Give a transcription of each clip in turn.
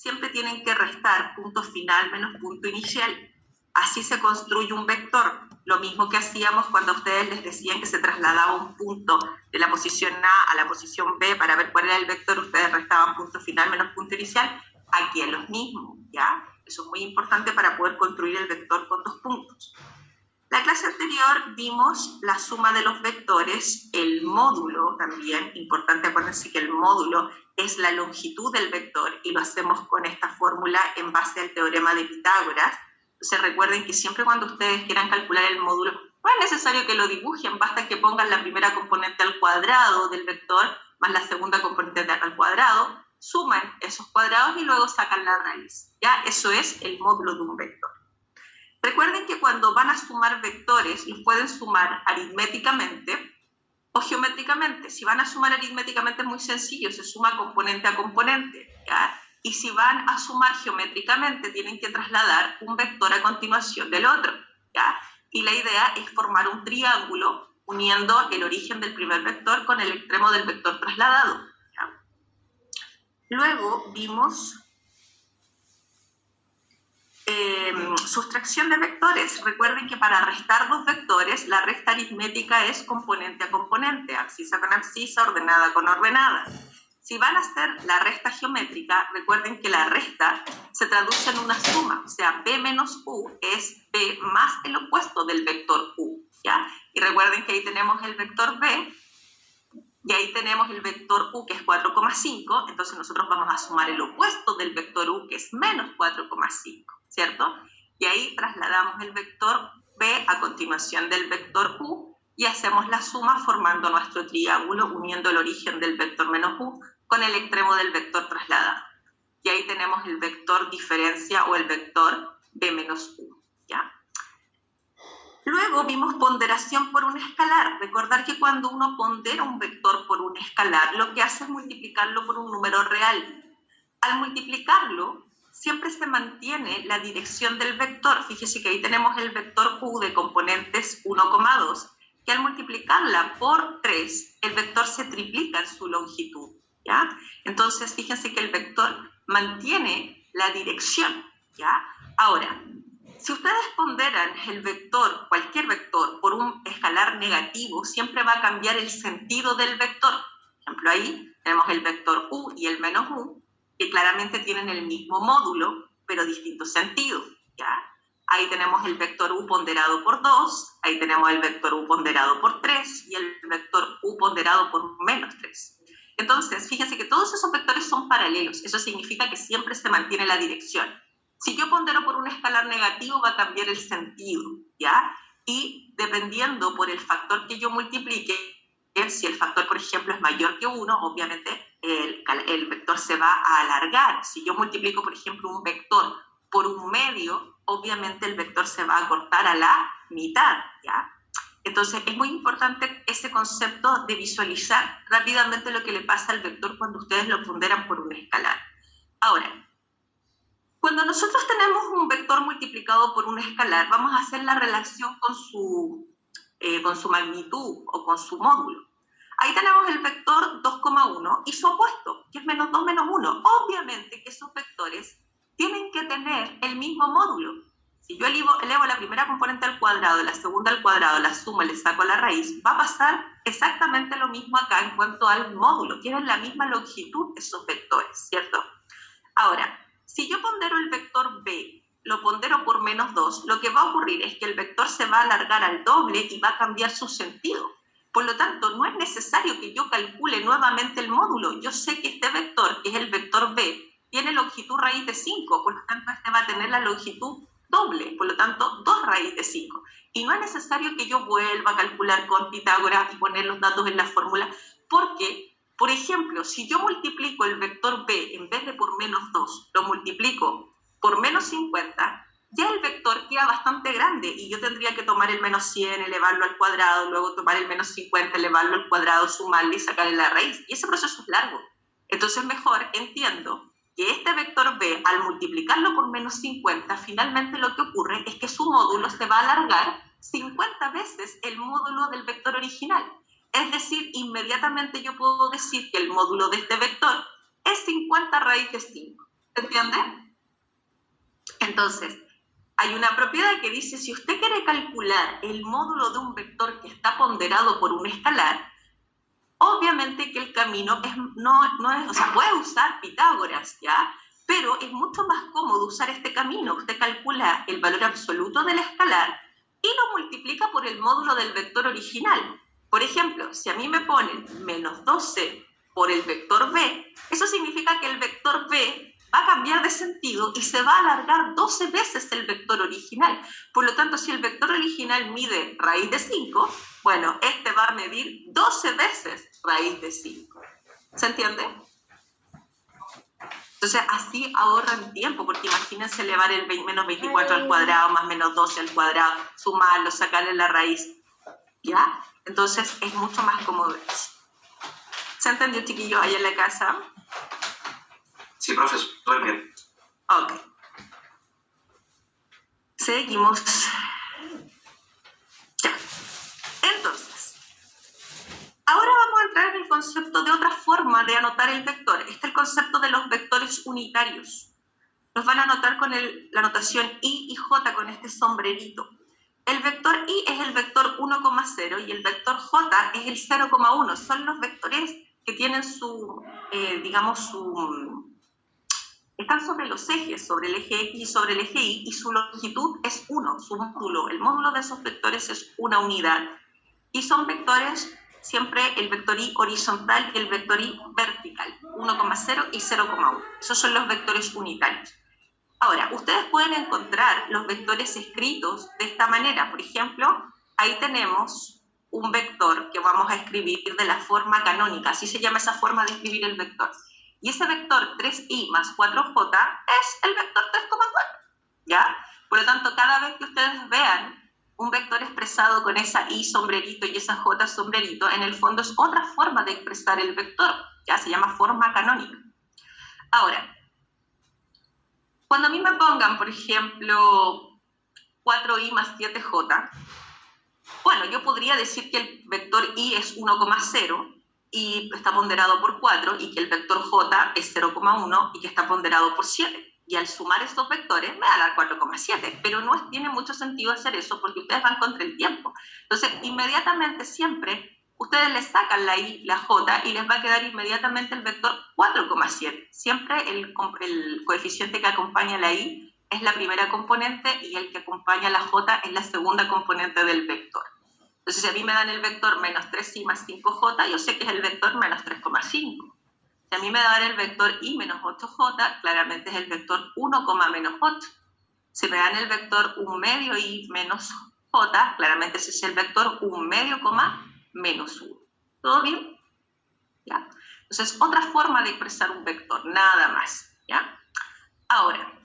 siempre tienen que restar punto final menos punto inicial. Así se construye un vector. Lo mismo que hacíamos cuando a ustedes les decían que se trasladaba un punto de la posición A a la posición B para ver cuál era el vector, ustedes restaban punto final menos punto inicial. Aquí es lo mismo, ¿ya? Eso es muy importante para poder construir el vector con dos puntos. La clase anterior vimos la suma de los vectores, el módulo también, importante acuérdense que el módulo es la longitud del vector y lo hacemos con esta fórmula en base al teorema de Pitágoras. Entonces recuerden que siempre cuando ustedes quieran calcular el módulo, no es necesario que lo dibujen, basta que pongan la primera componente al cuadrado del vector más la segunda componente al cuadrado, suman esos cuadrados y luego sacan la raíz. ¿Ya? Eso es el módulo de un vector. Recuerden que cuando van a sumar vectores, los pueden sumar aritméticamente o geométricamente. Si van a sumar aritméticamente es muy sencillo, se suma componente a componente, ¿ya? Y si van a sumar geométricamente, tienen que trasladar un vector a continuación del otro, ¿ya? Y la idea es formar un triángulo uniendo el origen del primer vector con el extremo del vector trasladado, ¿ya? Luego vimos sustracción de vectores. Recuerden que para restar dos vectores, la resta aritmética es componente a componente, abscisa con abscisa, ordenada con ordenada. Si van a hacer la resta geométrica, recuerden que la resta se traduce en una suma, o sea, b menos u es b más el opuesto del vector u, ¿ya? Y recuerden que ahí tenemos el vector b, y ahí tenemos el vector u, que es 4,5, entonces nosotros vamos a sumar el opuesto del vector u, que es menos 4,5, ¿cierto? Y ahí trasladamos el vector b a continuación del vector u, y hacemos la suma formando nuestro triángulo, uniendo el origen del vector menos u con el extremo del vector trasladado. Y ahí tenemos el vector diferencia o el vector b menos u, ¿ya? Luego vimos ponderación por un escalar. Recordar que cuando uno pondera un vector por un escalar, lo que hace es multiplicarlo por un número real. Al multiplicarlo, siempre se mantiene la dirección del vector. Fíjese que ahí tenemos el vector u de componentes 1,2, que al multiplicarla por 3, el vector se triplica en su longitud, ¿ya? Entonces, fíjense que el vector mantiene la dirección, ¿ya? Ahora, si ustedes ponderan el vector, cualquier vector, por un escalar negativo, siempre va a cambiar el sentido del vector. Por ejemplo, ahí tenemos el vector u y el menos u, que claramente tienen el mismo módulo, pero distinto sentido, ¿ya? Ahí tenemos el vector u ponderado por 2, ahí tenemos el vector u ponderado por 3 y el vector u ponderado por menos 3. Entonces, fíjense que todos esos vectores son paralelos. Eso significa que siempre se mantiene la dirección. Si yo pondero por un escalar negativo, va a cambiar el sentido, ¿ya? Y dependiendo por el factor que yo multiplique, si el factor, por ejemplo, es mayor que 1, obviamente el vector se va a alargar. Si yo multiplico, por ejemplo, un vector por un medio, obviamente el vector se va a cortar a la mitad, ¿ya? Entonces, es muy importante ese concepto de visualizar rápidamente lo que le pasa al vector cuando ustedes lo ponderan por un escalar. Ahora, cuando nosotros tenemos un vector multiplicado por un escalar, vamos a hacer la relación con su magnitud o con su módulo. Ahí tenemos el vector 2,1 y su opuesto, que es menos 2 menos 1. Obviamente que esos vectores tienen que tener el mismo módulo. Si yo elevo la primera componente al cuadrado, la segunda al cuadrado, la sumo y le saco la raíz, va a pasar exactamente lo mismo acá en cuanto al módulo. Tienen la misma longitud esos vectores, ¿cierto? Ahora, si yo pondero el vector b, lo pondero por menos 2, lo que va a ocurrir es que el vector se va a alargar al doble y va a cambiar su sentido. Por lo tanto, no es necesario que yo calcule nuevamente el módulo. Yo sé que este vector, que es el vector b, tiene longitud raíz de 5, por lo tanto, este va a tener la longitud doble, por lo tanto, 2 raíz de 5. Y no es necesario que yo vuelva a calcular con Pitágoras y poner los datos en la fórmula, porque, por ejemplo, si yo multiplico el vector b, en vez de por menos 2, lo multiplico por menos 50, ya el vector queda bastante grande y yo tendría que tomar el menos 100, elevarlo al cuadrado, luego tomar el menos 50, elevarlo al cuadrado, sumarle y sacarle la raíz. Y ese proceso es largo. Entonces, mejor entiendo que este vector b, al multiplicarlo por menos 50, finalmente lo que ocurre es que su módulo se va a alargar 50 veces el módulo del vector original. Es decir, inmediatamente yo puedo decir que el módulo de este vector es 50 raíz de 5. ¿Se entiende? Entonces, hay una propiedad que dice, si usted quiere calcular el módulo de un vector que está ponderado por un escalar, obviamente que el camino no es, o sea, puede usar Pitágoras, ¿ya? Pero es mucho más cómodo usar este camino. Usted calcula el valor absoluto del escalar y lo multiplica por el módulo del vector original. Por ejemplo, si a mí me ponen menos 12 por el vector b, eso significa que el vector b va a cambiar de sentido y se va a alargar 12 veces el vector original. Por lo tanto, si el vector original mide raíz de 5, bueno, este va a medir 12 veces raíz de 5. ¿Se entiende? Entonces, así ahorran tiempo, porque imagínense elevar el menos 24 al cuadrado más menos 12 al cuadrado, sumarlo, sacarle la raíz, ¿ya? Entonces, es mucho más cómodo. ¿Se entendió, chiquillos, allá en la casa? Sí, profesor, bien. Ok. Seguimos. Ya. Entonces, ahora vamos a entrar en el concepto de otra forma de anotar el vector. Este es el concepto de los vectores unitarios. Los van a anotar con la notación I y J con este sombrerito. El vector I es el vector 1,0 y el vector J es el 0,1. Son los vectores que tienen están sobre los ejes, sobre el eje X y sobre el eje Y, y su longitud es 1, su módulo. El módulo de esos vectores es una unidad. Y son vectores, siempre el vector I horizontal y el vector I vertical, 1,0 y 0,1. Esos son los vectores unitarios. Ahora, ustedes pueden encontrar los vectores escritos de esta manera. Por ejemplo, ahí tenemos un vector que vamos a escribir de la forma canónica, así se llama esa forma de escribir el vector. Y ese vector 3i más 4j es el vector 3,4, ¿ya? Por lo tanto, cada vez que ustedes vean un vector expresado con esa i sombrerito y esa j sombrerito, en el fondo es otra forma de expresar el vector, ya se llama forma canónica. Ahora, cuando a mí me pongan, por ejemplo, 4i más 7j, bueno, yo podría decir que el vector i es 1,0 y está ponderado por 4, y que el vector j es 0,1 y que está ponderado por 7. Y al sumar estos vectores me va a dar 4,7, pero no tiene mucho sentido hacer eso porque ustedes van contra el tiempo. Entonces, inmediatamente siempre ustedes le sacan la i, la j, y les va a quedar inmediatamente el vector 4,7. Siempre el coeficiente que acompaña la i es la primera componente y el que acompaña la j es la segunda componente del vector. Entonces, si a mí me dan el vector menos 3i más 5j, yo sé que es el vector menos 3,5. Si a mí me dan el vector i menos 8j, claramente es el vector 1, menos 8. Si me dan el vector 1 medio i menos j, claramente ese es el vector 1 medio, menos 1. ¿Todo bien? ¿Ya? Entonces, otra forma de expresar un vector, nada más. ¿Ya? Ahora,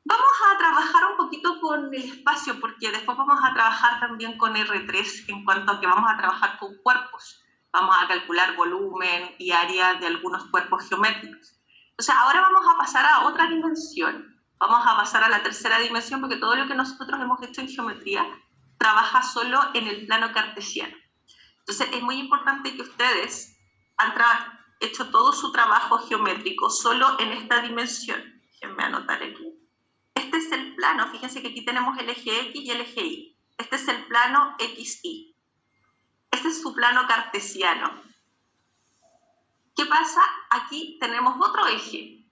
vamos a trabajar un poquito con el espacio, porque después vamos a trabajar también con R3 en cuanto a que vamos a trabajar con cuerpos. Vamos a calcular volumen y área de algunos cuerpos geométricos. Entonces, ahora vamos a pasar a otra dimensión. Vamos a pasar a la tercera dimensión, porque todo lo que nosotros hemos hecho en geometría trabaja solo en el plano cartesiano. Entonces, es muy importante que ustedes han hecho todo su trabajo geométrico solo en esta dimensión. Déjenme anotar aquí. Este es el plano, fíjense que aquí tenemos el eje X y el eje Y. Este es el plano XY. Este es su plano cartesiano. ¿Qué pasa? Aquí tenemos otro eje.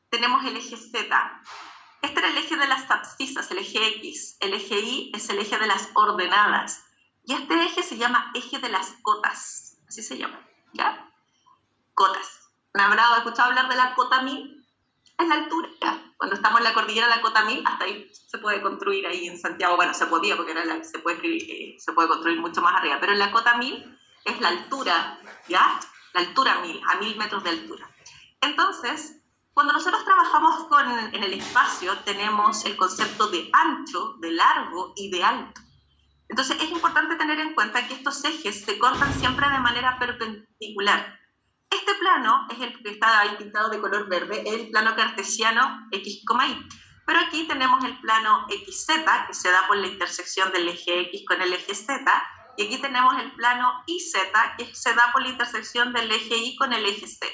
Tenemos el eje Z. Este era el eje de las abscisas, el eje X. El eje Y es el eje de las ordenadas. Y este eje se llama eje de las cotas. Así se llama, ¿ya? Cotas. ¿Han escuchado hablar de la cota 1000? Es la altura. Cuando estamos en la cordillera de la cota 1000, hasta ahí se puede construir ahí en Santiago. Bueno, se podía porque se puede construir mucho más arriba. Pero en la cota 1000 es la altura, ¿ya? La altura 1000, a 1000 metros de altura. Entonces, cuando nosotros trabajamos en el espacio, tenemos el concepto de ancho, de largo y de alto. Entonces, es importante tener en cuenta que estos ejes se cortan siempre de manera perpendicular. Este plano es el que está ahí pintado de color verde, es el plano cartesiano X, Y. Pero aquí tenemos el plano XZ, que se da por la intersección del eje X con el eje Z, y aquí tenemos el plano YZ, que se da por la intersección del eje Y con el eje Z.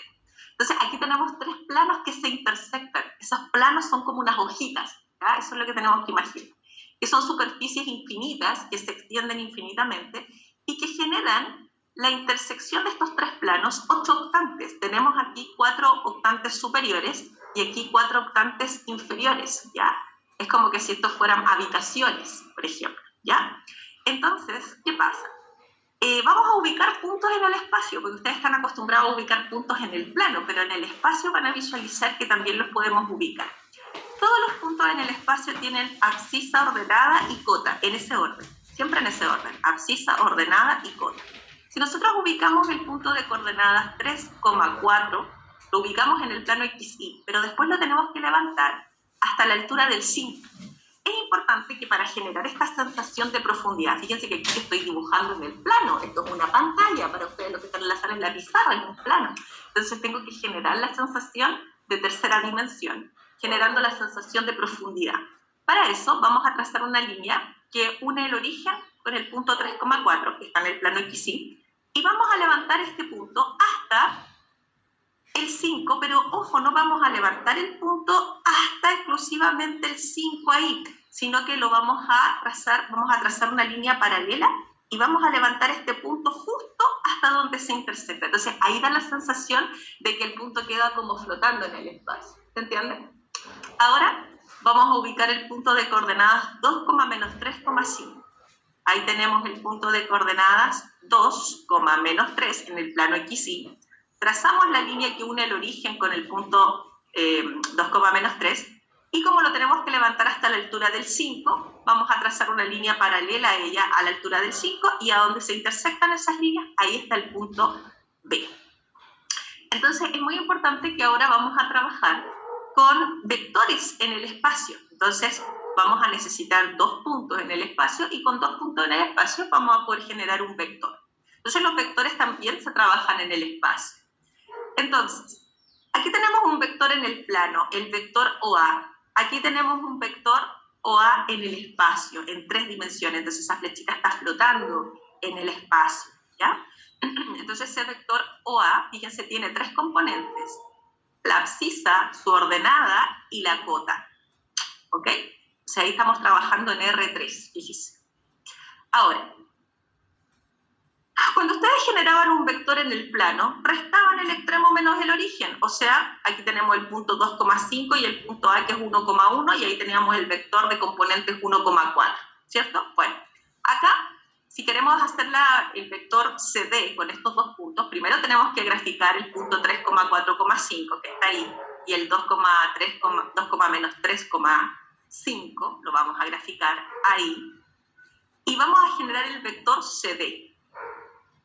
Entonces, aquí tenemos tres planos que se intersectan. Esos planos son como unas hojitas, ¿ya? Eso es lo que tenemos que imaginar. Que son superficies infinitas, que se extienden infinitamente y que generan la intersección de estos tres planos, 8 octantes. Tenemos aquí 4 octantes superiores y aquí 4 octantes inferiores, ¿ya? Es como que si estos fueran habitaciones, por ejemplo, ¿ya? Entonces, ¿qué pasa? Vamos a ubicar puntos en el espacio, porque ustedes están acostumbrados a ubicar puntos en el plano, pero en el espacio van a visualizar que también los podemos ubicar. Todos los puntos en el espacio tienen abscisa ordenada y cota, en ese orden, siempre en ese orden, abscisa ordenada y cota. Si nosotros ubicamos el punto de coordenadas 3,4, lo ubicamos en el plano XY, pero después lo tenemos que levantar hasta la altura del 5. Es importante que para generar esta sensación de profundidad, fíjense que aquí estoy dibujando en el plano, esto es una pantalla, para ustedes lo que están en la sala es la pizarra, es un plano. Entonces tengo que generar la sensación de tercera dimensión, generando la sensación de profundidad. Para eso vamos a trazar una línea que une el origen con el punto 3,4, que está en el plano XY, y vamos a levantar este punto hasta el 5, pero ojo, no vamos a levantar el punto hasta exclusivamente el 5 ahí, sino que lo vamos a trazar una línea paralela y vamos a levantar este punto justo hasta donde se intersecta. Entonces ahí da la sensación de que el punto queda como flotando en el espacio. ¿Se entiende? Ahora vamos a ubicar el punto de coordenadas 2, menos 3,5. Ahí tenemos el punto de coordenadas 2, menos 3 en el plano XY. Trazamos la línea que une el origen con el punto 2, menos 3, y como lo tenemos que levantar hasta la altura del 5, vamos a trazar una línea paralela a ella a la altura del 5, y a donde se intersectan esas líneas, ahí está el punto B. Entonces es muy importante que ahora vamos a trabajar con vectores en el espacio. Entonces vamos a necesitar 2 puntos en el espacio, y con 2 puntos en el espacio vamos a poder generar un vector. Entonces los vectores también se trabajan en el espacio. Entonces, aquí tenemos un vector en el plano, el vector OA. Aquí tenemos un vector OA en el espacio, en 3 dimensiones. Entonces esa flechita está flotando en el espacio, ¿ya? Entonces ese vector OA, fíjense, tiene 3 componentes: la abscisa, su ordenada y la cota, ¿ok? O sea, ahí estamos trabajando en R3, fíjense. Ahora, cuando ustedes generaban un vector en el plano, restaban el extremo menos el origen. O sea, aquí tenemos el punto 2,5 y el punto A, que es 1,1, y ahí teníamos el vector de componentes 1,4, ¿cierto? Bueno, acá, si queremos hacer el vector CD con estos 2 puntos, primero tenemos que graficar el punto 3,4,5, que está ahí, y el 2, menos 3,5, lo vamos a graficar ahí, y vamos a generar el vector CD.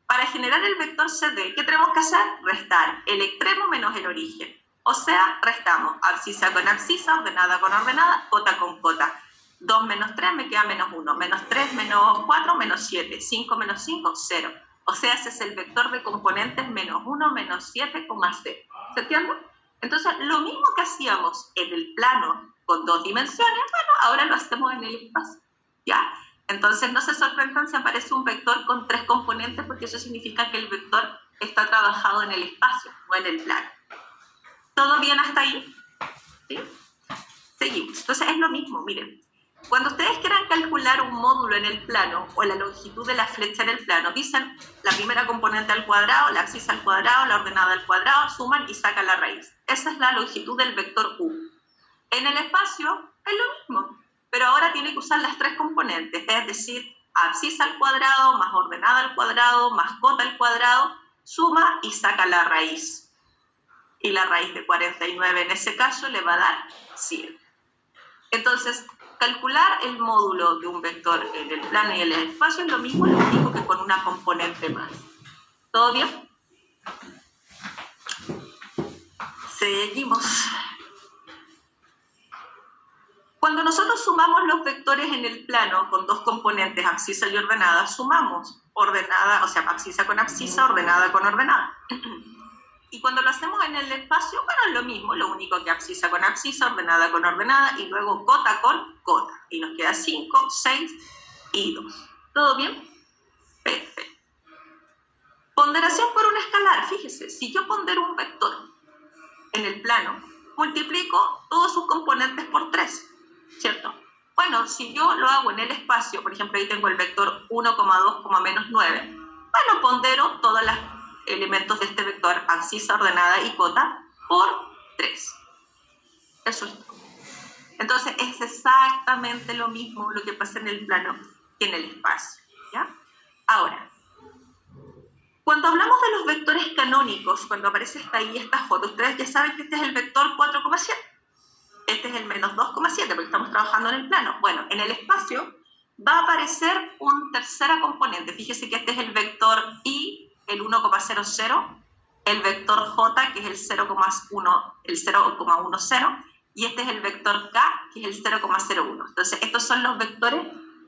Para generar el vector CD, ¿qué tenemos que hacer? Restar el extremo menos el origen. O sea, restamos abscisa con abscisa, ordenada con ordenada, cota con cota. 2 menos 3 me queda menos 1. Menos 3 menos 4, menos 7. 5 menos 5, 0. O sea, ese es el vector de componentes menos 1, menos 7, 0. ¿Se entiende? Entonces, lo mismo que hacíamos en el plano con 2 dimensiones, bueno, ahora lo hacemos en el espacio, ¿ya? Entonces, no se sorprendan si aparece un vector con 3 componentes, porque eso significa que el vector está trabajado en el espacio, no en el plano. ¿Todo bien hasta ahí? ¿Sí? Seguimos. Entonces, es lo mismo, miren. Cuando ustedes quieran calcular un módulo en el plano, o la longitud de la flecha en el plano, dicen la primera componente al cuadrado, la abscisa al cuadrado, la ordenada al cuadrado, suman y sacan la raíz. Esa es la longitud del vector U. En el espacio, es lo mismo, pero ahora tiene que usar las 3 componentes, es decir, abscisa al cuadrado, más ordenada al cuadrado, más cota al cuadrado, suma y saca la raíz. Y la raíz de 49 en ese caso le va a dar 100. Entonces, calcular el módulo de un vector en el plano y en el espacio es lo único que con una componente más. ¿Todo bien? Seguimos. Cuando nosotros sumamos los vectores en el plano con 2 componentes, abscisa y ordenada, sumamos ordenada, o sea, abscisa con abscisa, ordenada con ordenada. Y cuando lo hacemos en el espacio, bueno, es lo mismo, lo único que abscisa con abscisa, ordenada con ordenada, y luego cota con cota. Y nos queda 5, 6 y 2. ¿Todo bien? Perfecto. Ponderación por un escalar. Fíjese, si yo pondero un vector en el plano, multiplico todos sus componentes por 3, ¿cierto? Bueno, si yo lo hago en el espacio, por ejemplo, ahí tengo el vector 1,2, menos 9, bueno, pondero todos los elementos de este vector, abscisa, ordenada y cota, por 3. Eso es todo. Entonces, es exactamente lo mismo lo que pasa en el plano que en el espacio, ¿ya? Ahora, cuando hablamos de los vectores canónicos, cuando aparece ahí esta foto, ustedes ya saben que este es el vector 4,7. Este es el menos 2,7, porque estamos trabajando en el plano. Bueno, en el espacio va a aparecer un tercera componente. Fíjese que este es el vector I, el 1,00, el vector J, que es el 0,10, y este es el vector K, que es el 0,01. Entonces, estos son los vectores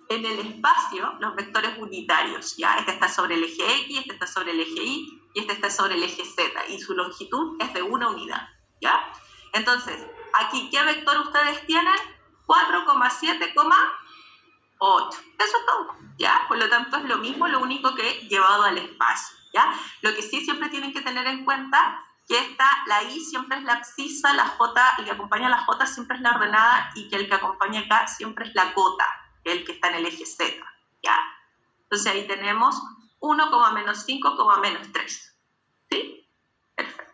en el espacio, los vectores unitarios, ¿ya? Este está sobre el eje X, este está sobre el eje Y, y este está sobre el eje Z, y su longitud es de una unidad, ¿ya? Entonces, aquí, ¿qué vector ustedes tienen? 4,7,8. Eso es todo, ¿ya? Por lo tanto, es lo mismo, lo único que llevado al espacio, ¿ya? Lo que sí siempre tienen que tener en cuenta que la I siempre es la abscisa, la J, el que acompaña a la J siempre es la ordenada, y que el que acompaña acá siempre es la cota, el que está en el eje Z, ¿ya? Entonces ahí tenemos 1,-5,-3, ¿sí? Perfecto.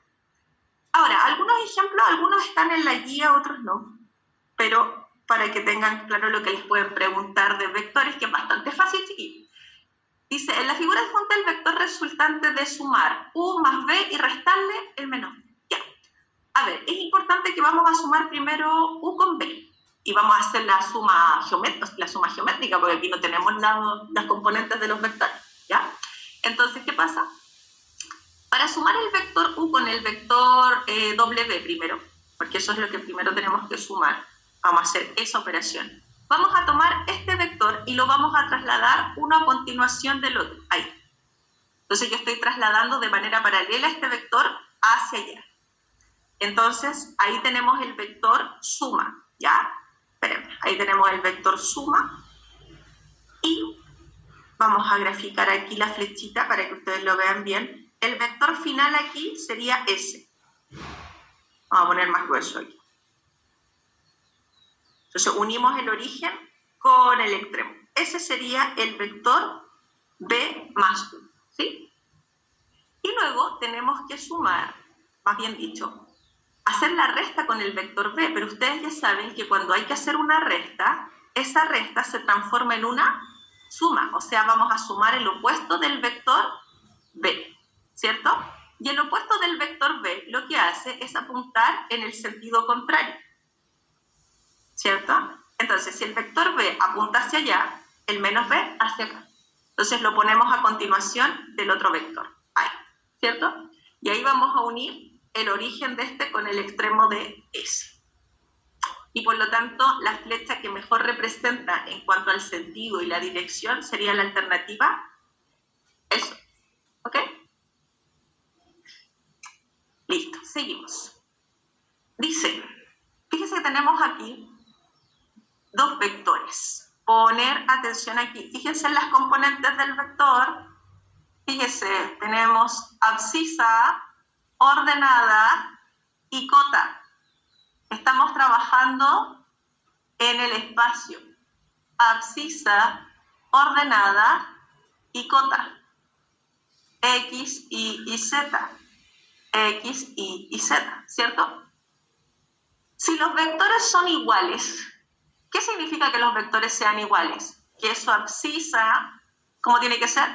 Ahora, algunos ejemplos, algunos están en la guía, otros no, pero para que tengan claro lo que les pueden preguntar de vectores, que es bastante fácil, chiquillos. Dice, en la figura adjunta el vector resultante de sumar u más b y restarle el menos b. Ya. A ver, es importante que vamos a sumar primero u con b. Y vamos a hacer la suma geométrica, porque aquí no tenemos las componentes de los vectores, ¿ya? Entonces, ¿qué pasa? Para sumar el vector u con el vector w primero, porque eso es lo que primero tenemos que sumar, vamos a hacer esa operación. Vamos a tomar este vector y lo vamos a trasladar uno a continuación del otro, ahí. Entonces yo estoy trasladando de manera paralela este vector hacia allá. Entonces, ahí tenemos el vector suma, ¿ya? Espérenme, ahí tenemos el vector suma y vamos a graficar aquí la flechita para que ustedes lo vean bien. El vector final aquí sería S. Vamos a poner más grueso aquí. Entonces unimos el origen con el extremo. Ese sería el vector B más 1, ¿sí? Y luego tenemos que sumar, más bien dicho, hacer la resta con el vector B, pero ustedes ya saben que cuando hay que hacer una resta, esa resta se transforma en una suma, o sea, vamos a sumar el opuesto del vector B, ¿cierto? Y el opuesto del vector B lo que hace es apuntar en el sentido contrario, ¿cierto? Entonces, si el vector B apunta hacia allá, el menos B hacia acá. Entonces lo ponemos a continuación del otro vector, ahí, ¿cierto? Y ahí vamos a unir el origen de este con el extremo de S. Y por lo tanto, la flecha que mejor representa en cuanto al sentido y la dirección sería la alternativa eso. ¿Ok? Listo, seguimos. Dice, fíjense que tenemos aquí dos vectores. Poner atención aquí. Fíjense en las componentes del vector. Fíjense, tenemos abscisa, ordenada y cota. Estamos trabajando en el espacio. Abscisa, ordenada y cota. X, Y, Z. X, Y, Z, ¿cierto? Si los vectores son iguales, ¿qué significa que los vectores sean iguales? Que su abscisa, ¿cómo tiene que ser?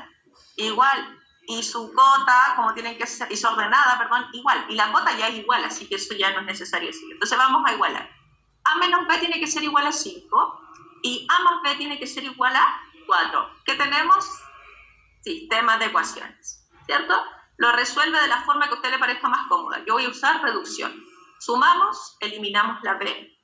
Igual. Y su cota, como tienen que ser, y su ordenada, perdón, igual. Y la cota ya es igual, así que eso ya no es necesario decirlo. Entonces vamos a igualar. A menos B tiene que ser igual a 5 y A más B tiene que ser igual a 4. ¿Qué tenemos? Sistema de ecuaciones, ¿cierto? Lo resuelve de la forma que a usted le parezca más cómoda. Yo voy a usar reducción. Sumamos, eliminamos la B.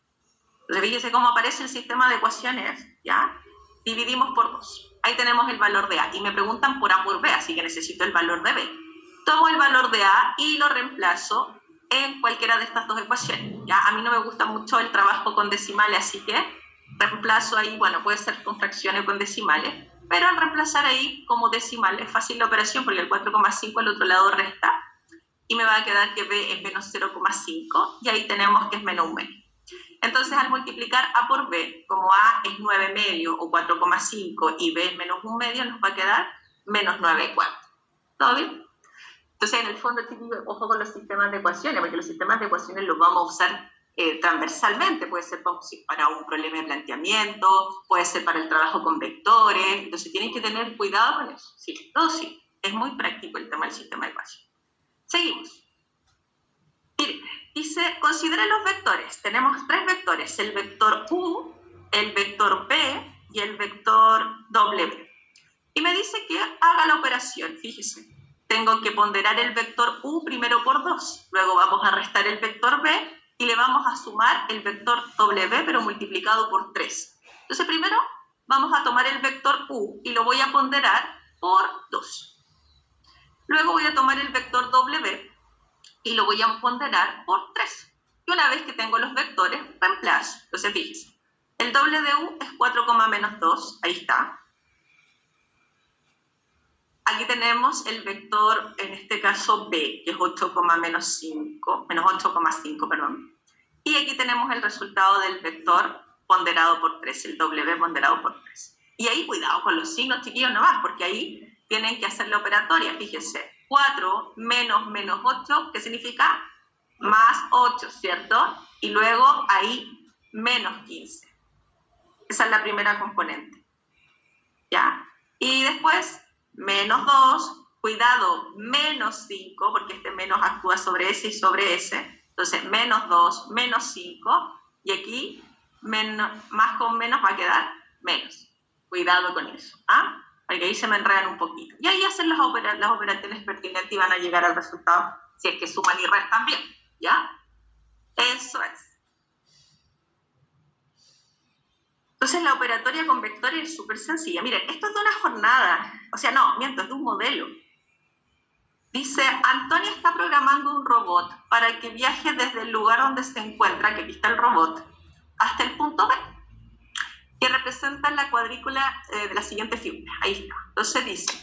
Entonces fíjese cómo aparece el sistema de ecuaciones, ¿ya? Dividimos por 2. Ahí tenemos el valor de A. Y me preguntan por A por B, así que necesito el valor de B. Tomo el valor de A y lo reemplazo en cualquiera de estas dos ecuaciones. ¿Ya? A mí no me gusta mucho el trabajo con decimales, así que reemplazo ahí, bueno, puede ser con fracciones o con decimales, pero al reemplazar ahí como decimal es fácil la operación porque el 4,5 al otro lado resta. y me va a quedar que B es menos 0,5 y ahí tenemos que es menos 1 medio. Entonces, al multiplicar A por B, como A es 9 medio o 4,5 y B es menos 1 medio, nos va a quedar menos 9 cuartos. ¿Todo bien? Entonces, en el fondo, ojo con los sistemas de ecuaciones, porque los sistemas de ecuaciones los vamos a usar transversalmente. Puede ser para un problema de planteamiento, puede ser para el trabajo con vectores. Entonces, tienen que tener cuidado con eso. Sí, todo sí. Es muy práctico el tema del sistema de ecuaciones. Seguimos. Mire, dice, considere los vectores. Tenemos 3 vectores, el vector U, el vector B y el vector W. Y me dice que haga la operación, fíjese. Tengo que ponderar el vector U primero por 2, luego vamos a restar el vector B y le vamos a sumar el vector W, pero multiplicado por 3. Entonces, primero vamos a tomar el vector U y lo voy a ponderar por 2. Luego voy a tomar el vector W y lo voy a ponderar por 3. Y una vez que tengo los vectores, reemplazo. Entonces, fíjense, el W de U es 4, menos 2, ahí está. Aquí tenemos el vector, en este caso B, que es 8, menos 8,5, perdón. Y aquí tenemos el resultado del vector ponderado por 3, el W ponderado por 3. Y ahí cuidado con los signos, chiquillos, nomás, porque ahí tienen que hacer la operatoria. Fíjense, 4 menos 8, ¿qué significa? Más 8, ¿cierto? Y luego ahí menos 15. Esa es la primera componente. ¿Ya? Y después, menos 2, cuidado, menos 5, porque este menos actúa sobre ese y sobre ese. Entonces, menos 2, menos 5, y aquí más con menos va a quedar menos. Cuidado con eso, ¿ah? Porque ahí se me enredan un poquito. Y ahí hacen las operaciones pertinentes y van a llegar al resultado si es que suman y restan bien, ¿ya? Eso es. Entonces, la operatoria con vectores es súper sencilla. Miren, esto es de una jornada, es de un modelo. Dice, Antonia está programando un robot para que viaje desde el lugar donde se encuentra, que aquí está el robot, hasta el punto B, que representa la cuadrícula de la siguiente figura. Ahí está. Entonces dice,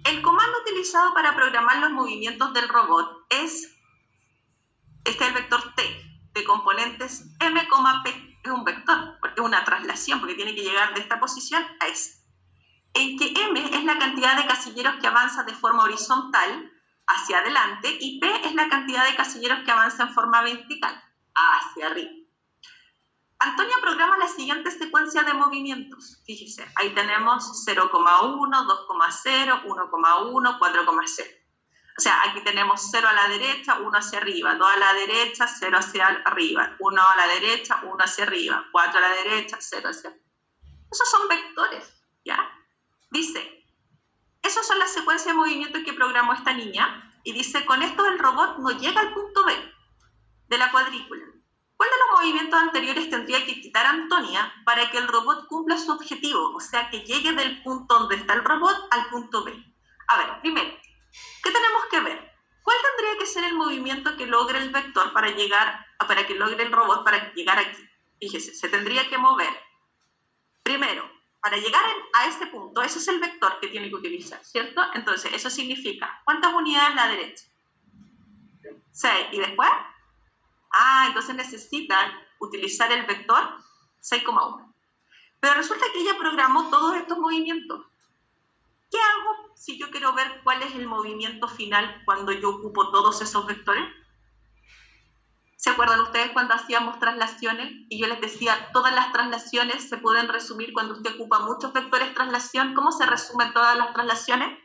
el comando utilizado para programar los movimientos del robot es el vector T, de componentes M, P. Es un vector, porque es una traslación, porque tiene que llegar de esta posición a esta. En que M es la cantidad de casilleros que avanza de forma horizontal hacia adelante y P es la cantidad de casilleros que avanza en forma vertical hacia arriba. Antonia programa la siguiente secuencia de movimientos. Fíjese, ahí tenemos 0,1, 2,0, 1,1, 4,0. O sea, aquí tenemos 0 a la derecha, 1 hacia arriba, 2 a la derecha, 0 hacia arriba, 1 a la derecha, 1 hacia arriba, 4 a la derecha, 0 hacia arriba. Esos son vectores, ¿ya? Dice, esas son las secuencias de movimientos que programó esta niña, y dice, con esto el robot no llega al punto B de la cuadrícula. ¿Cuál de los movimientos anteriores tendría que quitar Antonia para que el robot cumpla su objetivo? O sea, que llegue del punto donde está el robot al punto B. A ver, primero, ¿qué tenemos que ver? ¿Cuál tendría que ser el movimiento que logre el vector para que logre el robot para llegar aquí? Fíjese, se tendría que mover. Primero, para llegar a este punto, ese es el vector que tiene que utilizar, ¿cierto? Entonces, eso significa, ¿cuántas unidades a la derecha? 6. ¿Y después? Entonces necesita utilizar el vector 6,1. Pero resulta que ella programó todos estos movimientos. ¿Qué hago si yo quiero ver cuál es el movimiento final cuando yo ocupo todos esos vectores? ¿Se acuerdan ustedes cuando hacíamos traslaciones? Y yo les decía, todas las traslaciones se pueden resumir cuando usted ocupa muchos vectores traslación. ¿Cómo se resumen todas las traslaciones?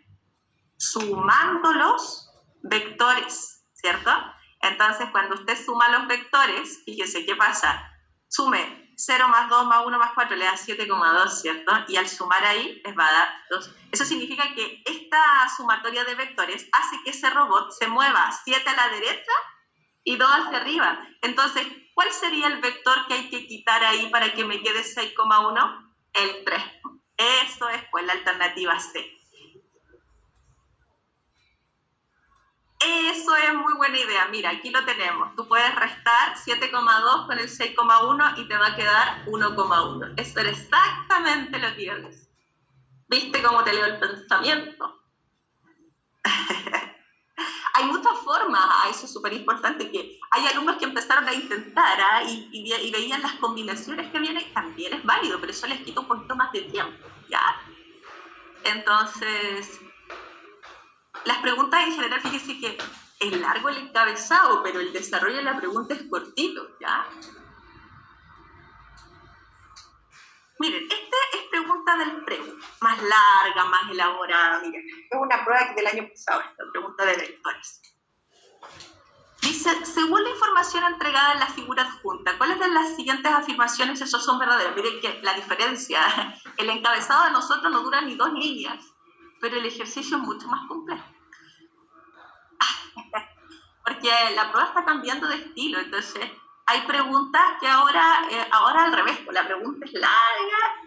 Sumando los vectores, ¿cierto? Entonces, cuando usted suma los vectores, fíjese qué pasa. Sume 0 más 2 más 1 más 4 le da 7,2, ¿cierto? Y al sumar ahí les va a dar 2. Eso significa que esta sumatoria de vectores hace que ese robot se mueva 7 a la derecha y 2 hacia arriba. Entonces, ¿cuál sería el vector que hay que quitar ahí para que me quede 6,1? El 3. Eso es pues la alternativa C. Eso es muy buena idea. Mira, aquí lo tenemos. Tú puedes restar 7,2 con el 6,1 y te va a quedar 1,1. Eso era exactamente lo que yo decía. ¿Viste cómo te leo el pensamiento? hay muchas formas, eso es súper importante, que hay alumnos que empezaron a intentar y veían las combinaciones que vienen, también es válido, pero eso les quita un poquito más de tiempo, ¿ya? Entonces, las preguntas en general, fíjense que es largo el encabezado, pero el desarrollo de la pregunta es cortito, ¿ya? Miren, esta es pregunta del preu, más larga, más elaborada. Miren, es una prueba del año pasado, esta pregunta de vectores. Dice, según la información entregada en la figura adjunta, ¿cuáles de las siguientes afirmaciones esos son verdaderas? Miren que la diferencia, el encabezado de nosotros no dura ni 2 líneas, pero el ejercicio es mucho más complejo. Porque la prueba está cambiando de estilo, entonces hay preguntas que ahora al revés, la pregunta es larga,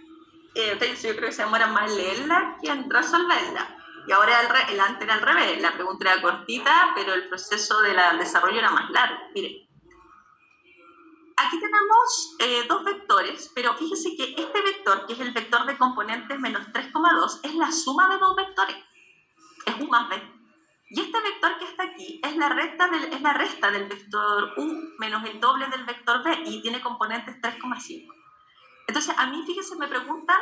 entonces yo creo que se demora más leerla que en resolverla. Y ahora antes era al revés, la pregunta era cortita, pero el proceso del desarrollo era más largo. Miren, aquí tenemos 2 vectores, pero fíjense que este vector, que es el vector de componentes menos 3,2, es la suma de 2 vectores, es u más b. Y este vector que está aquí es la resta del vector u menos el doble del vector b y tiene componentes 3,5. Entonces, a mí, fíjense, me preguntan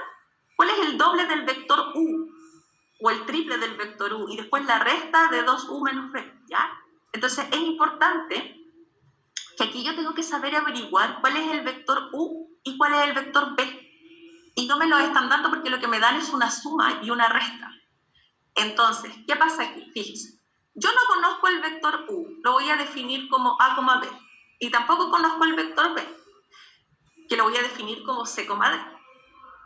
cuál es el doble del vector u o el triple del vector u y después la resta de 2u menos b, ¿ya? Entonces, es importante que aquí yo tengo que saber averiguar cuál es el vector u y cuál es el vector b. Y no me lo están dando porque lo que me dan es una suma y una resta. Entonces, ¿qué pasa aquí? Fíjense. Yo no conozco el vector u, lo voy a definir como a, b, y tampoco conozco el vector b, que lo voy a definir como c, d.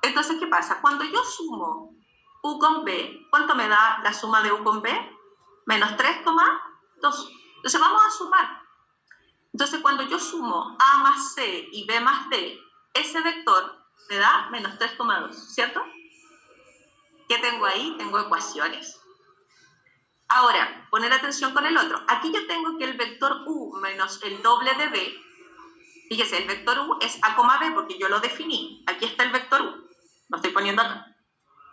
Entonces, ¿qué pasa? Cuando yo sumo u con b, ¿cuánto me da la suma de u con b? Menos 3,2. Entonces, vamos a sumar. Entonces, cuando yo sumo a más c y b más d, ese vector me da menos 3,2, ¿cierto? ¿Qué tengo ahí? Tengo ecuaciones. Ahora, poner atención con el otro. Aquí yo tengo que el vector u menos el doble de b, fíjese, el vector u es a, b porque yo lo definí. Aquí está el vector u, lo estoy poniendo acá.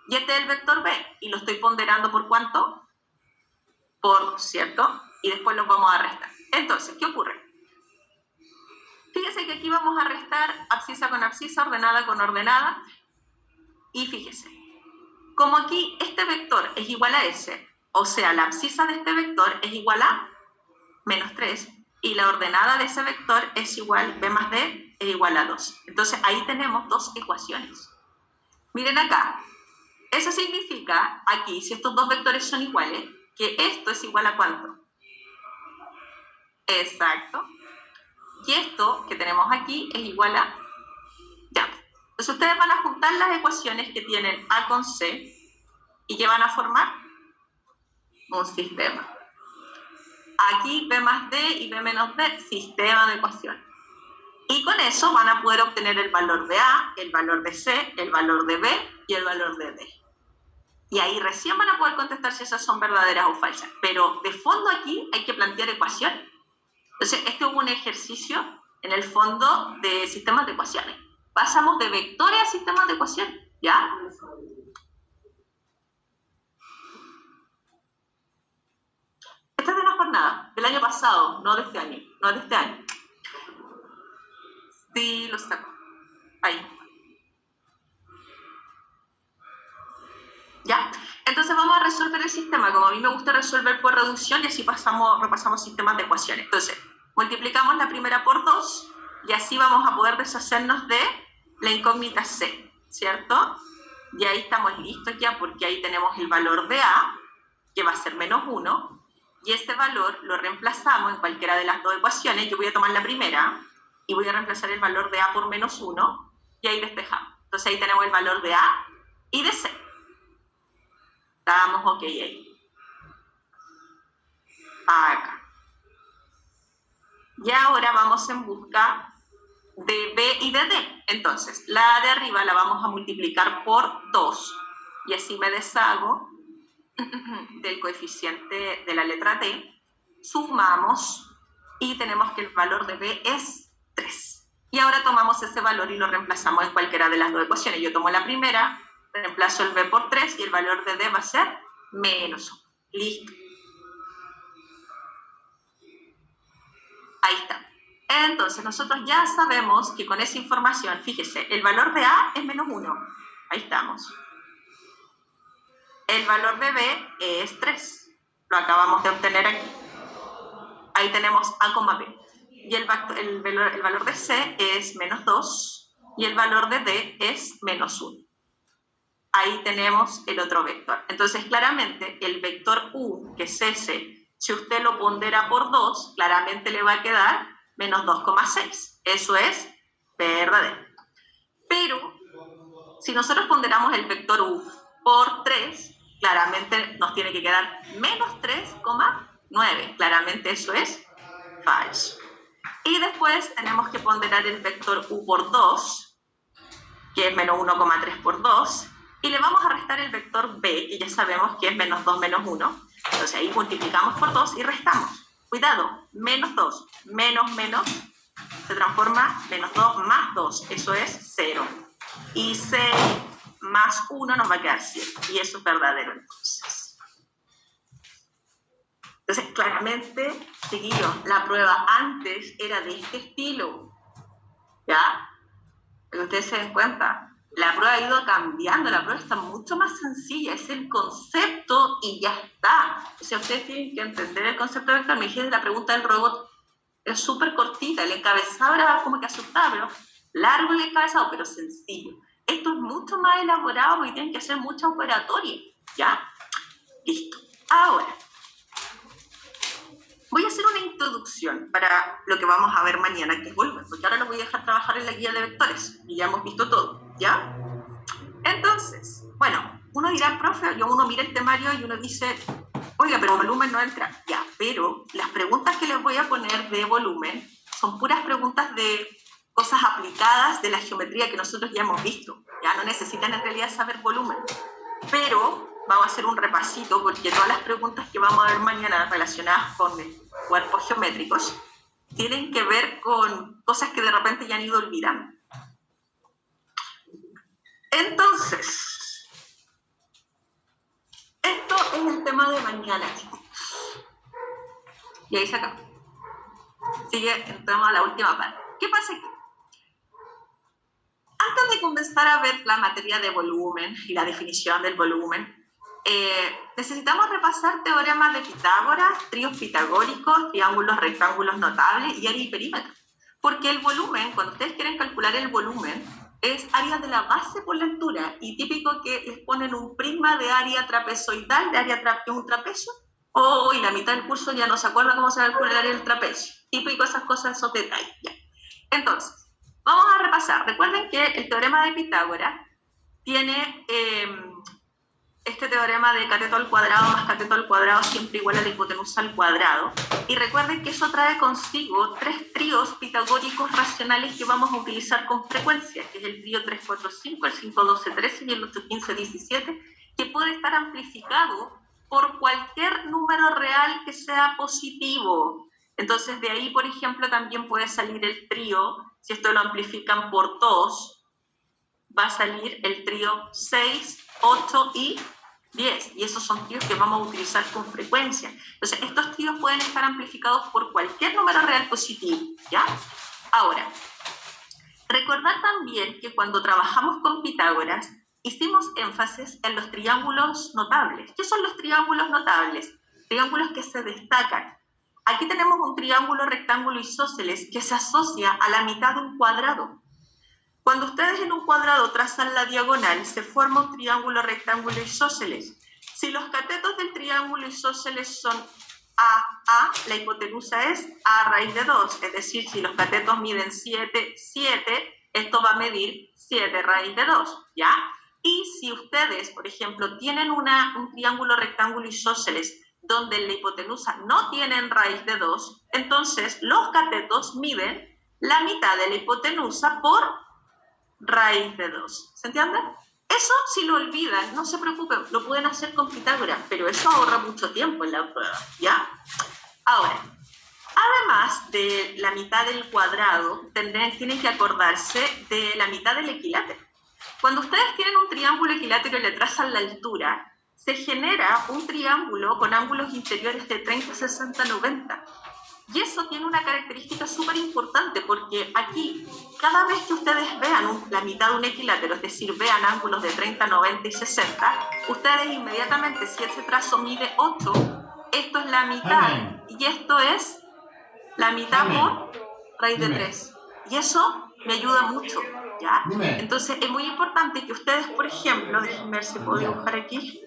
Y este es el vector b, y lo estoy ponderando ¿por cuánto? Por, ¿cierto? Y después los vamos a restar. Entonces, ¿qué ocurre? Fíjese que aquí vamos a restar abscisa con abscisa, ordenada con ordenada. Y fíjese, como aquí este vector es igual a s, o sea, la abscisa de este vector es igual a menos 3 y la ordenada de ese vector es igual, b más d es igual a 2. Entonces ahí tenemos 2 ecuaciones. Miren acá, eso significa aquí, si estos 2 vectores son iguales, que esto es igual a ¿cuánto? Exacto. Y esto que tenemos aquí es igual a, ya. Entonces ustedes van a juntar las ecuaciones que tienen a con c y que van a formar un sistema. Aquí b más d y b menos d, sistema de ecuaciones. Y con eso van a poder obtener el valor de a, el valor de c, el valor de b y el valor de d. Y ahí recién van a poder contestar si esas son verdaderas o falsas. Pero de fondo aquí hay que plantear ecuaciones. Entonces, este es un ejercicio en el fondo de sistemas de ecuaciones. Pasamos de vectores a sistemas de ecuaciones, ¿ya? Esta es de la jornada, del año pasado, no de este año, no de este año. Sí, lo saco. Ahí. ¿Ya? Entonces vamos a resolver el sistema, como a mí me gusta resolver por reducción y así repasamos sistemas de ecuaciones. Entonces, multiplicamos la primera por 2 y así vamos a poder deshacernos de la incógnita c, ¿cierto? Y ahí estamos listos ya porque ahí tenemos el valor de a, que va a ser menos 1, y este valor lo reemplazamos en cualquiera de las 2 ecuaciones. Yo voy a tomar la primera y voy a reemplazar el valor de a por menos 1 y ahí despejamos. Entonces ahí tenemos el valor de a y de c. Estamos ok ahí. Acá. Y ahora vamos en busca de b y de d. Entonces, la de arriba la vamos a multiplicar por 2 y así me deshago del coeficiente de la letra d. Sumamos y tenemos que el valor de b es 3. Y ahora tomamos ese valor y lo reemplazamos en cualquiera de las 2 ecuaciones. Yo tomo la primera, reemplazo el b por 3 y el valor de d va a ser menos 1. Listo. Ahí está. Entonces, nosotros ya sabemos que con esa información, fíjese, el valor de A es menos 1. Ahí estamos. El valor de B es 3. Lo acabamos de obtener aquí. Ahí tenemos A, B. Y el valor de C es menos 2. Y el valor de D es menos 1. Ahí tenemos el otro vector. Entonces, claramente, el vector U, que es ese, si usted lo pondera por 2, claramente le va a quedar menos 2,6. Eso es verdadero. Pero, si nosotros ponderamos el vector U por 3, claramente nos tiene que quedar menos 3,9. Claramente eso es falso. Y después tenemos que ponderar el vector U por 2, que es menos 1,3 por 2, y le vamos a restar el vector B, que ya sabemos que es menos 2 menos 1. Entonces ahí multiplicamos por 2 y restamos. Cuidado, menos 2, menos, se transforma menos 2 más 2, eso es 0. Y 6 más 1 nos va a quedar 7, y eso es verdadero entonces. Entonces, claramente, chiquillos, la prueba antes era de este estilo, ¿ya? Pero ustedes se den cuenta, la prueba ha ido cambiando, la prueba está mucho más sencilla, es el concepto y ya está. O sea, ustedes tienen que entender el concepto de vector. Me dijiste, la pregunta del robot es súper cortita, el encabezado era como que asustaba, pero largo el encabezado, pero sencillo. Esto es mucho más elaborado porque tienen que hacer mucha operatoria, ¿ya? Listo. Ahora, voy a hacer una introducción para lo que vamos a ver mañana, que es volumen, porque ahora lo voy a dejar trabajar en la guía de vectores y ya hemos visto todo, ¿ya? Entonces, bueno, uno dirá, profe, uno mira el temario y uno dice, oiga, pero volumen no entra. Ya, pero las preguntas que les voy a poner de volumen son puras preguntas de cosas aplicadas de la geometría que nosotros ya hemos visto. Ya no necesitan en realidad saber volumen, pero vamos a hacer un repasito porque todas las preguntas que vamos a ver mañana relacionadas con cuerpos geométricos tienen que ver con cosas que de repente ya han ido olvidando. Entonces, esto es el tema de mañana, chicos. Y ahí se acaba. Sigue, entramos a la última parte. ¿Qué pasa aquí? Antes de comenzar a ver la materia de volumen y la definición del volumen, necesitamos repasar teoremas de Pitágoras, tríos pitagóricos, triángulos, rectángulos notables y área y perímetro. Porque el volumen, cuando ustedes quieren calcular el volumen, es área de la base por la altura, y típico que les ponen un prisma de área trapezoidal, de área que es un trapecio, y la mitad del curso ya no se acuerda cómo se calcula el área del trapecio. Típico esas cosas, esos detalles. Ya. Entonces, vamos a repasar. Recuerden que el teorema de Pitágoras tiene este teorema de cateto al cuadrado más cateto al cuadrado siempre igual a la hipotenusa al cuadrado. Y recuerden que eso trae consigo 3 tríos pitagóricos racionales que vamos a utilizar con frecuencia, que es el trío 3, 4, 5, el 5, 12, 13 y el 8, 15, 17, que puede estar amplificado por cualquier número real que sea positivo. Entonces, de ahí, por ejemplo, también puede salir el trío, si esto lo amplifican por 2, va a salir el trío 6, 8 y 10, y esos son tríos que vamos a utilizar con frecuencia. Entonces, estos tríos pueden estar amplificados por cualquier número real positivo, ¿ya? Ahora, recordar también que cuando trabajamos con Pitágoras, hicimos énfasis en los triángulos notables. ¿Qué son los triángulos notables? Triángulos que se destacan. Aquí tenemos un triángulo, rectángulo isósceles que se asocia a la mitad de un cuadrado. Cuando ustedes en un cuadrado trazan la diagonal, se forma un triángulo, rectángulo isósceles. Si los catetos del triángulo isósceles son A, la hipotenusa es A raíz de 2. Es decir, si los catetos miden 7, esto va a medir 7 raíz de 2, ¿ya? Y si ustedes, por ejemplo, tienen un triángulo, rectángulo isósceles donde en la hipotenusa no tienen raíz de 2, entonces los catetos miden la mitad de la hipotenusa por raíz de 2. ¿Se entiende? Eso, si lo olvidan, no se preocupen, lo pueden hacer con Pitágoras, pero eso ahorra mucho tiempo en la prueba, ¿ya? Ahora, además de la mitad del cuadrado, tienen que acordarse de la mitad del equilátero. Cuando ustedes tienen un triángulo equilátero y le trazan la altura, se genera un triángulo con ángulos interiores de 30, 60, 90. Y eso tiene una característica súper importante, porque aquí, cada vez que ustedes vean la mitad de un equilátero, es decir, vean ángulos de 30, 90 y 60, ustedes inmediatamente, si ese trazo mide 8, esto es la mitad, y esto es la mitad por raíz de 3. Y eso me ayuda mucho, ¿ya? Entonces, es muy importante que ustedes, por ejemplo, déjenme ver si puedo dibujar aquí,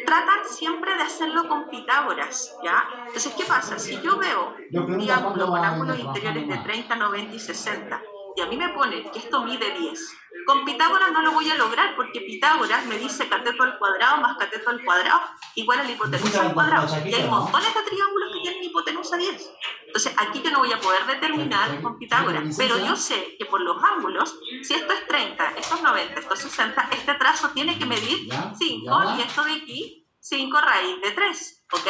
tratan siempre de hacerlo con Pitágoras, ¿ya? Entonces, ¿qué pasa? Si yo veo un triángulo con ángulos interiores de 30, 90 y 60, y a mí me ponen que esto mide 10, con Pitágoras no lo voy a lograr, porque Pitágoras me dice cateto al cuadrado más cateto al cuadrado igual a la hipotenusa al cuadrado. Y hay montones de triángulos que tienen hipotenusa 10. Entonces, aquí yo no voy a poder determinar con Pitágoras, pero yo sé que por los ángulos, si esto es 30, esto es 90, esto es 60, este trazo tiene que medir 5, y esto de aquí, 5 raíz de 3, ¿ok?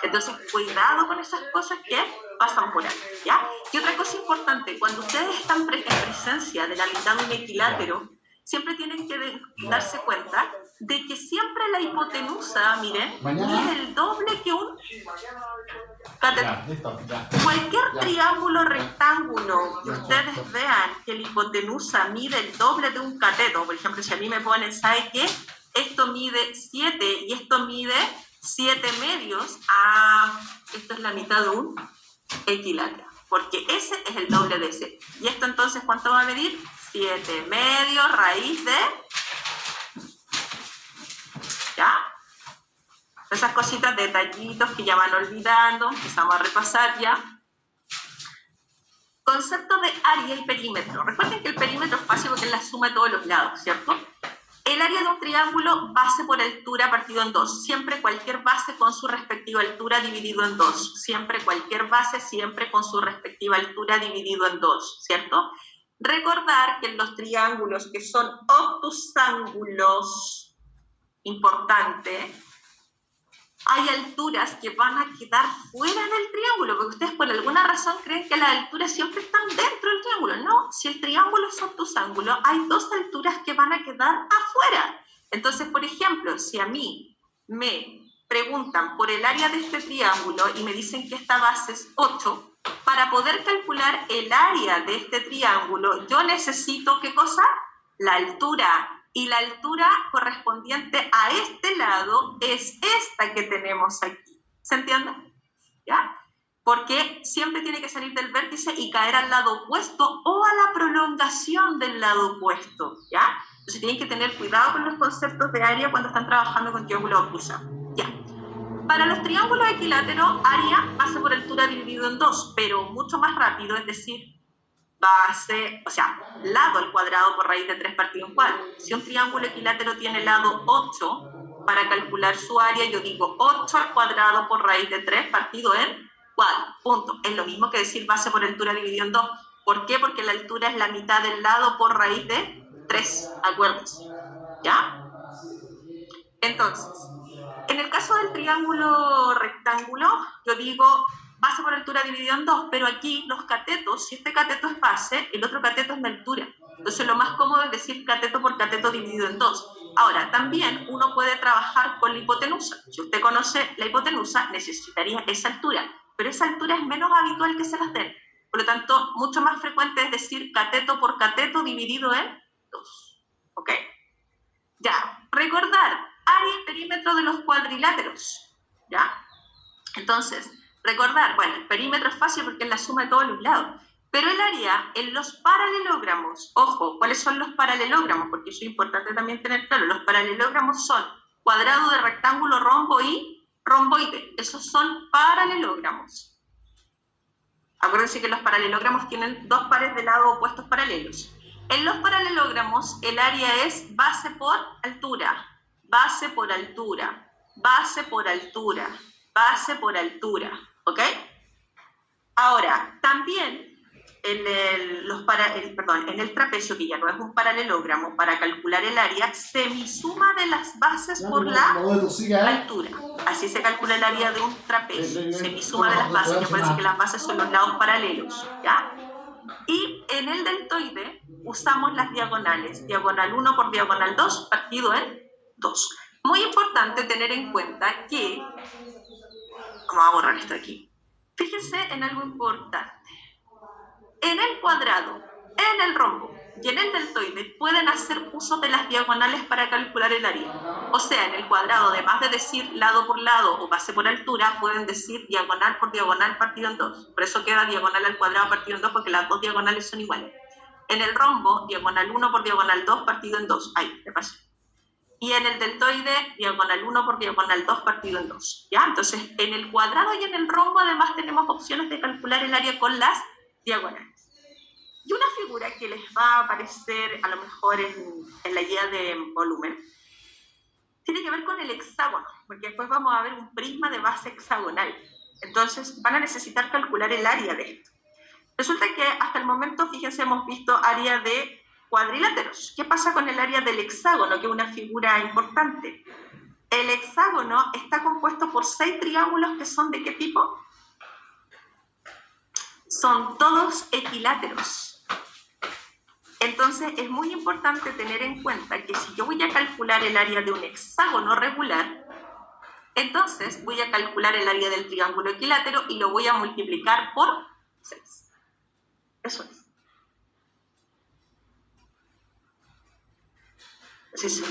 Entonces, cuidado con esas cosas que pasan por ahí, ¿ya? Y otra cosa importante, cuando ustedes están en presencia de la mitad de un equilátero, siempre tienen que darse cuenta de que siempre la hipotenusa, miren, mide el doble que un cateto. Cualquier triángulo rectángulo que ustedes vean que la hipotenusa mide el doble de un cateto, por ejemplo, si a mí me ponen, ¿sabe qué? Esto mide 7 y esto mide 7 medios, esto es la mitad de un equilátero, porque ese es el doble de ese. ¿Y esto entonces cuánto va a medir? 7 medios raíz de... ¿Ya? Esas cositas, detallitos que ya van olvidando, empezamos a repasar ya. Concepto de área y perímetro. Recuerden que el perímetro es fácil porque es la suma de todos los lados, ¿cierto? El área de un triángulo, base por altura partido en 2. Siempre cualquier base con su respectiva altura dividido en 2. Siempre cualquier base, siempre con su respectiva altura dividido en 2, ¿cierto? Recordar que en los triángulos que son obtusángulos, importante, hay alturas que van a quedar fuera del triángulo, porque ustedes por alguna razón creen que las alturas siempre están dentro del triángulo. No, si el triángulo es obtusángulo, hay dos alturas que van a quedar afuera. Entonces, por ejemplo, si a mí me preguntan por el área de este triángulo y me dicen que esta base es 8, para poder calcular el área de este triángulo, yo necesito, ¿qué cosa? La altura. Y la altura correspondiente a este lado es esta que tenemos aquí. ¿Se entiende? ¿Ya? Porque siempre tiene que salir del vértice y caer al lado opuesto o a la prolongación del lado opuesto. ¿Ya? Entonces tienen que tener cuidado con los conceptos de área cuando están trabajando con triángulos obtusos. ¿Ya? Para los triángulos equiláteros, área, base por altura dividido en 2, pero mucho más rápido, es decir, base, o sea, lado al cuadrado por raíz de 3 partido en 4. Si un triángulo equilátero tiene lado 8, para calcular su área yo digo 8 al cuadrado por raíz de 3 partido en 4, punto. Es lo mismo que decir base por altura dividido en 2. ¿Por qué? Porque la altura es la mitad del lado por raíz de 3, acuérdense. ¿Ya? Entonces, en el caso del triángulo rectángulo, yo digo base por altura dividido en 2, pero aquí los catetos, si este cateto es base, el otro cateto es la altura. Entonces lo más cómodo es decir cateto por cateto dividido en 2. Ahora, también uno puede trabajar con la hipotenusa. Si usted conoce la hipotenusa, necesitaría esa altura, pero esa altura es menos habitual que se las den. Por lo tanto, mucho más frecuente es decir cateto por cateto dividido en 2. ¿Ok? Ya, recordar área y perímetro de los cuadriláteros. ¿Ya? Entonces, recordar, bueno, el perímetro es fácil porque es la suma de todos los lados, pero el área en los paralelogramos, ojo, ¿cuáles son los paralelogramos? Porque eso es importante también tener claro, los paralelogramos son cuadrado de rectángulo, rombo y romboide, esos son paralelogramos. Acuérdense que los paralelogramos tienen dos pares de lados opuestos paralelos. En los paralelogramos el área es base por altura, base por altura, base por altura, base por altura, ¿ok? Ahora, también en el trapecio, que ya no es un paralelogramo, para calcular el área, semisuma de las bases por la altura. Así se calcula el área de un trapecio, semisuma de las bases, ya parece que las bases son los lados paralelos, ¿ya? Y en el deltoide usamos las diagonales, diagonal 1 por diagonal 2, partido en 2. Muy importante tener en cuenta que... Vamos a borrar esto aquí. Fíjense en algo importante. En el cuadrado, en el rombo y en el deltoide pueden hacer uso de las diagonales para calcular el área. O sea, en el cuadrado, además de decir lado por lado o base por altura, pueden decir diagonal por diagonal partido en 2. Por eso queda diagonal al cuadrado partido en 2, porque las dos diagonales son iguales. En el rombo, diagonal 1 por diagonal 2 partido en 2. Ahí, me pasó. Y en el deltoide, diagonal 1 por diagonal 2 partido en 2. ¿Ya? Entonces, en el cuadrado y en el rombo, además, tenemos opciones de calcular el área con las diagonales. Y una figura que les va a aparecer a lo mejor en la guía de volumen tiene que ver con el hexágono, porque después vamos a ver un prisma de base hexagonal. Entonces van a necesitar calcular el área de esto. Resulta que hasta el momento, fíjense, hemos visto área de cuadriláteros. ¿Qué pasa con el área del hexágono, que es una figura importante? El hexágono está compuesto por 6 triángulos que son ¿de qué tipo? Son todos equiláteros. Entonces es muy importante tener en cuenta que si yo voy a calcular el área de un hexágono regular, entonces voy a calcular el área del triángulo equilátero y lo voy a multiplicar por 6. Eso es. Sí, sí.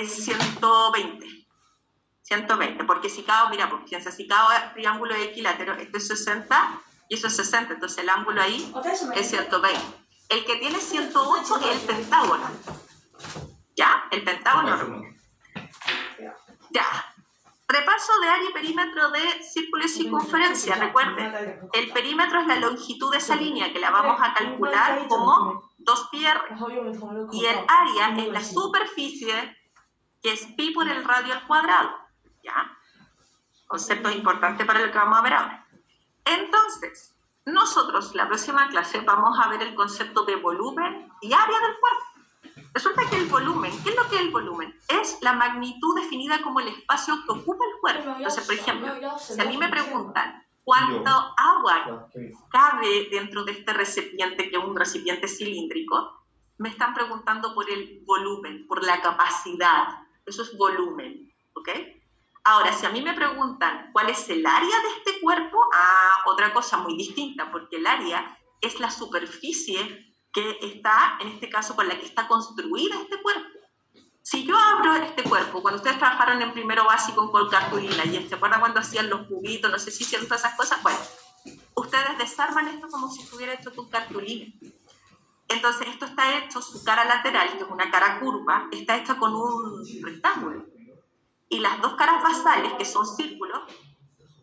120. 120, porque si cada, mira, pues, piensa, si cada triángulo es equilátero, esto es 60 y eso es 60, entonces el ángulo ahí es 120. El que tiene 108 es el pentágono. ¿Ya? El pentágono. Ya. Repaso de área y perímetro de círculo y circunferencia. Recuerden, el perímetro es la longitud de esa línea que la vamos a calcular como 2πr. Y el área es la superficie que es pi por el radio al cuadrado. ¿Ya? Concepto importante para lo que vamos a ver ahora. Entonces, nosotros la próxima clase vamos a ver el concepto de volumen y área del cuerpo. Resulta que el volumen, ¿qué es lo que es el volumen? Es la magnitud definida como el espacio que ocupa el cuerpo. Entonces, por ejemplo, si a mí me preguntan cuánto agua cabe dentro de este recipiente, que es un recipiente cilíndrico, me están preguntando por el volumen, por la capacidad. Eso es volumen, ¿ok? Ahora, si a mí me preguntan cuál es el área de este cuerpo, otra cosa muy distinta, porque el área es la superficie que está, en este caso, con la que está construida este cuerpo. Si yo abro este cuerpo, cuando ustedes trabajaron en primero básico con cartulina, y se acuerdan cuando hacían los cubitos, no sé si hicieron todas esas cosas, bueno, ustedes desarman esto como si estuviera hecho con cartulina. Entonces, esto está hecho, su cara lateral, que es una cara curva, está hecha con un rectángulo. Y las dos caras basales, que son círculos,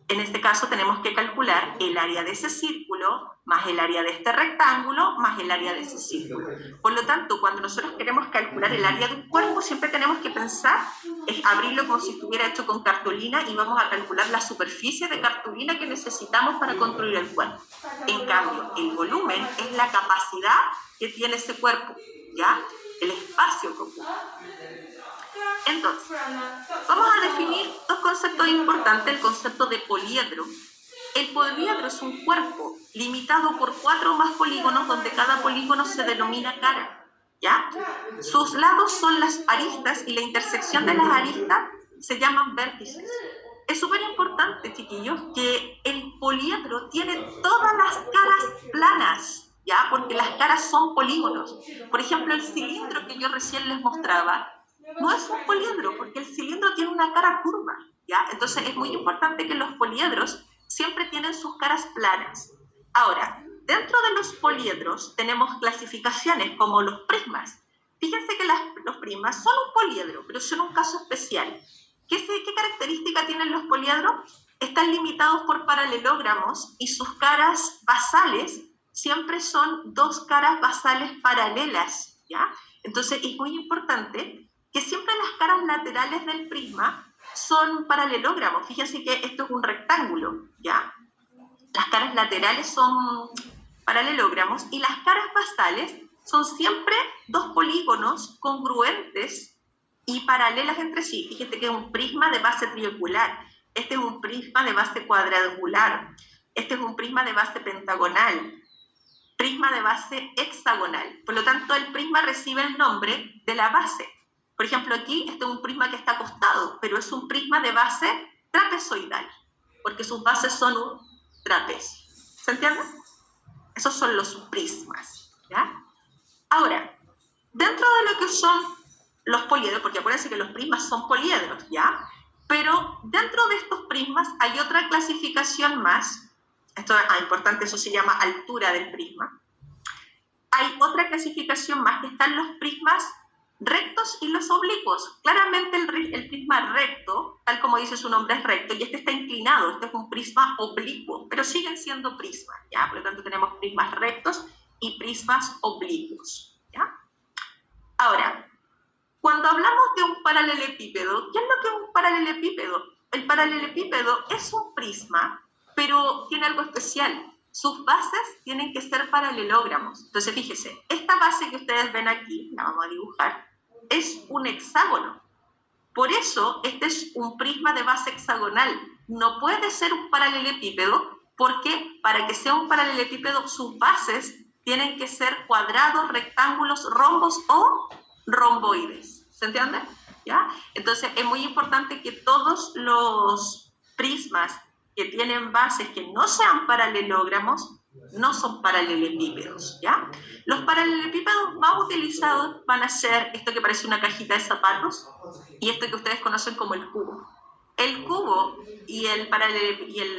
en este caso tenemos que calcular el área de ese círculo, más el área de este rectángulo, más el área de ese círculo. Por lo tanto, cuando nosotros queremos calcular el área de un cuerpo, siempre tenemos que pensar, es abrirlo como si estuviera hecho con cartulina y vamos a calcular la superficie de cartulina que necesitamos para construir el cuerpo. En cambio, el volumen es la capacidad que tiene ese cuerpo, ¿ya? El espacio que ocupa. Entonces, vamos a definir dos conceptos importantes, el concepto de poliedro. El poliedro es un cuerpo limitado por 4 o más polígonos, donde cada polígono se denomina cara, ¿ya? Sus lados son las aristas y la intersección de las aristas se llaman vértices. Es súper importante, chiquillos, que el poliedro tiene todas las caras planas, ¿ya? Porque las caras son polígonos. Por ejemplo, el cilindro que yo recién les mostraba no es un poliedro, porque el cilindro tiene una cara curva, ¿ya? Entonces es muy importante que los poliedros siempre tienen sus caras planas. Ahora, dentro de los poliedros tenemos clasificaciones como los prismas. Fíjense que los prismas son un poliedro, pero son un caso especial. ¿Qué característica tienen los poliedros? Están limitados por paralelogramos y sus caras basales siempre son 2 caras basales paralelas, ¿ya? Entonces es muy importante que siempre las caras laterales del prisma son paralelogramos. Fíjense que esto es un rectángulo, ¿ya? Las caras laterales son paralelogramos y las caras basales son siempre 2 polígonos congruentes y paralelas entre sí. Fíjate que es un prisma de base triangular, este es un prisma de base cuadrangular, este es un prisma de base pentagonal, prisma de base hexagonal. Por lo tanto, el prisma recibe el nombre de la base. Por ejemplo, aquí este es un prisma que está acostado, pero es un prisma de base trapezoidal, porque sus bases son un trapecio. ¿Se entiende? Esos son los prismas, ¿ya? Ahora, dentro de lo que son los poliedros, porque acuérdense que los prismas son poliedros, ¿ya? Pero dentro de estos prismas hay otra clasificación más. Esto es importante, eso se llama altura del prisma. Hay otra clasificación más, que están los prismas rectos y los oblicuos. Claramente el prisma recto, tal como dice su nombre, es recto, y este está inclinado, este es un prisma oblicuo, pero siguen siendo prismas, ¿ya? Por lo tanto tenemos prismas rectos y prismas oblicuos, ¿ya? Ahora, cuando hablamos de un paralelepípedo, ¿qué es lo que es un paralelepípedo? El paralelepípedo es un prisma, pero tiene algo especial. Sus bases tienen que ser paralelogramos. Entonces, fíjese, esta base que ustedes ven aquí, la vamos a dibujar, es un hexágono. Por eso, este es un prisma de base hexagonal. No puede ser un paralelepípedo, porque para que sea un paralelepípedo, sus bases tienen que ser cuadrados, rectángulos, rombos o romboides. ¿Se entiende? ¿Ya? Entonces, es muy importante que todos los prismas que tienen bases que no sean paralelogramos no son paralelepípedos, ¿ya? Los paralelepípedos más utilizados van a ser esto que parece una cajita de zapatos y esto que ustedes conocen como el cubo. El cubo y en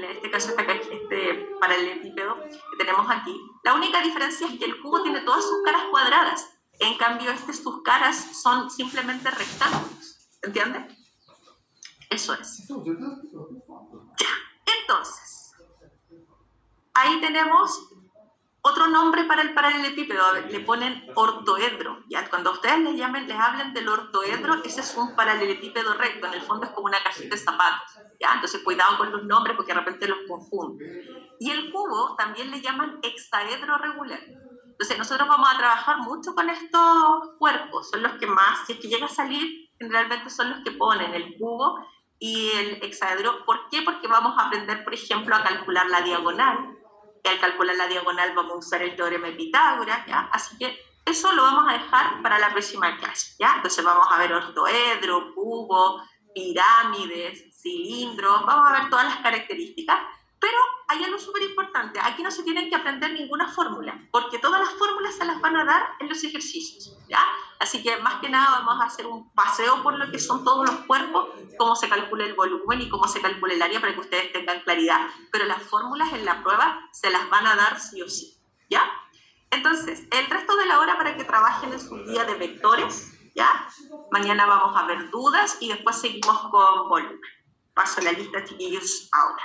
este caso este paralelepípedo que tenemos aquí, la única diferencia es que el cubo tiene todas sus caras cuadradas, en cambio sus caras son simplemente rectángulos, ¿entienden? Eso es. Ya, entonces, ahí tenemos otro nombre para el paralelepípedo, le ponen ortoedro. ¿Ya? Cuando ustedes les hablen del ortoedro, ese es un paralelepípedo recto, en el fondo es como una cajita de zapatos. ¿Ya? Entonces cuidado con los nombres porque de repente los confunden. Y el cubo también le llaman hexaedro regular. Entonces nosotros vamos a trabajar mucho con estos cuerpos, son los que más, si es que llega a salir, generalmente son los que ponen el cubo y el hexaedro. ¿Por qué? Porque vamos a aprender, por ejemplo, a calcular la diagonal. Y al calcular la diagonal vamos a usar el teorema de Pitágoras, ¿ya? Así que eso lo vamos a dejar para la próxima clase, ¿ya? Entonces vamos a ver ortoedro, cubo, pirámides, cilindros, vamos a ver todas las características, pero hay algo súper importante, aquí no se tienen que aprender ninguna fórmula, porque todas las fórmulas se las van a dar en los ejercicios, ¿ya? Así que más que nada vamos a hacer un paseo por lo que son todos los cuerpos, cómo se calcula el volumen y cómo se calcula el área para que ustedes tengan claridad, pero las fórmulas en la prueba se las van a dar sí o sí, ¿ya? Entonces, el resto de la hora para que trabajen en su guía de vectores, ¿ya? Mañana vamos a ver dudas y después seguimos con volumen. Paso la lista, chiquillos, ahora.